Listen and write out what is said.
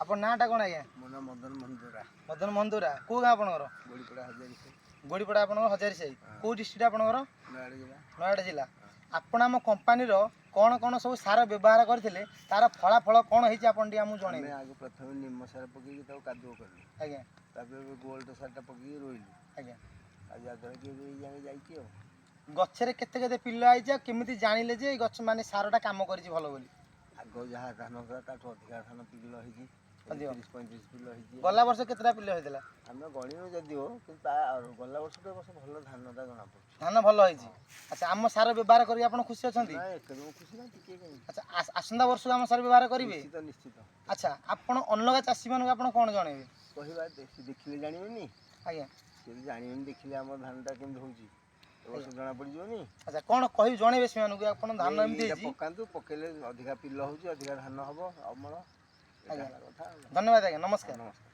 ଆପଣ ନାଁଟା କ'ଣ ଆଜ୍ଞା? ମୋ ନାଁ ମଦନ ମନ୍ଦୁରା। ମଦନ ମନ୍ଦୁରା। କେଉଁ ଗାଁ ଆପଣଙ୍କର? ଗୋଡ଼ିପଡ଼ା ହଜାରି ଗୋଡ଼ିପଡ଼ା ଆପଣଙ୍କର ହଜାରି ସାହି। କେଉଁ ଡିଷ୍ଟ୍ରିକ୍ଟ ଆପଣଙ୍କର? ନୟାଗଡ଼ ଜିଲ୍ଲା। ନୟାଗଡ଼ ଜିଲ୍ଲା। ଆପଣ ଆମ କମ୍ପାନୀର କ'ଣ କ'ଣ ସବୁ ସାର ବ୍ୟବହାର କରିଥିଲେ ତାର ଫଳାଫଳ କ'ଣ ହେଇଛି ଆପଣ ଟିକେ ଆମକୁ ଜଣେଇବେ। ଆମେ ଆଗ ପ୍ରଥମେ ନିମ ସାର ପକେଇକି ତାକୁ କାଦୁଅ କଲୁ। ଆଜ୍ଞା। ତାପରେ ଗୋଲ୍ଡ ସାରଟା ପକେଇକି ରୋଇଲୁ। ଆଜ୍ଞା। ଆଉ ଯାହାଦ୍ୱାରା କି ଏବେ ଏଇ ଯାଏଁ ଯାଇଛି ଆଉ। ଗଛରେ କେତେ କେତେ ପିଲ ହେଇଛି ଆଉ କେମିତି ଜାଣିଲେ ଯେ ଏଇ ଗଛ ମାନେ ସାରଟା କାମ କରିଛି ଭଲ ବୋଲି? ଆଗ ଯାହା ଧାନ ଥିଲା ତାଠୁ ଅଧିକା ଧାନ ପିଲ ହେଇଛି। 30-35 ପିଲ ହେଇଛି। ଗଲା ବର୍ଷ କେତେଟା ପିଲ ହେଇଥିଲା? ଆମେ ଗଣିନୁ ଯଦିଓ କିନ୍ତୁ ଗଲା ବର୍ଷଟା ଏ ବର୍ଷ ଭଲ ଧାନଟା ଜଣାପଡ଼ୁଛି। ଧାନ ଭଲ ହେଇଛି। ଆଚ୍ଛା, ଆମ ସାର ବ୍ୟବହାର କରି ଆପଣ ଖୁସି ଅଛନ୍ତି? ନାଇଁ ଏକଦମ ଖୁସି ନା ଟିକେ କାହିଁ। ଆଚ୍ଛା, ଆସନ୍ତା ବର୍ଷକୁ ଆମ ସାର ବ୍ୟବହାର କରିବେ? ନିଶ୍ଚିତ ନିଶ୍ଚିତ। ଆଚ୍ଛା, ଆପଣ ଅଲଗା ଚାଷୀମାନଙ୍କୁ ଆପଣ କ'ଣ ଜଣେଇବେ? କହିବା ଦେଖିଲେ ଜାଣିବେନି। ଆଜ୍ଞା। ସେ ଜାଣିବେନି, ଦେଖିଲେ ଆମର ଧାନଟା କେମିତି ହେଉଛି ଏ ବର୍ଷ ଜଣା ପଡ଼ିଯିବନି। ଆଚ୍ଛା, କ'ଣ କହିବି ଜଣେଇବେ ସେମାନଙ୍କୁ ଆପଣ ଧାନ ଏମିତି ହେଇଛି? ପକାନ୍ତୁ, ପକେଇଲେ ଅଧିକା ପିଲ ହେଉଛି, ଅଧିକା ଧାନ ହେବ ଅମଳ। ଆଜ୍ଞା। କଥା। ଧନ୍ୟବାଦ ଆଜ୍ଞା, ନମସ୍କାର। ନମସ୍କାର।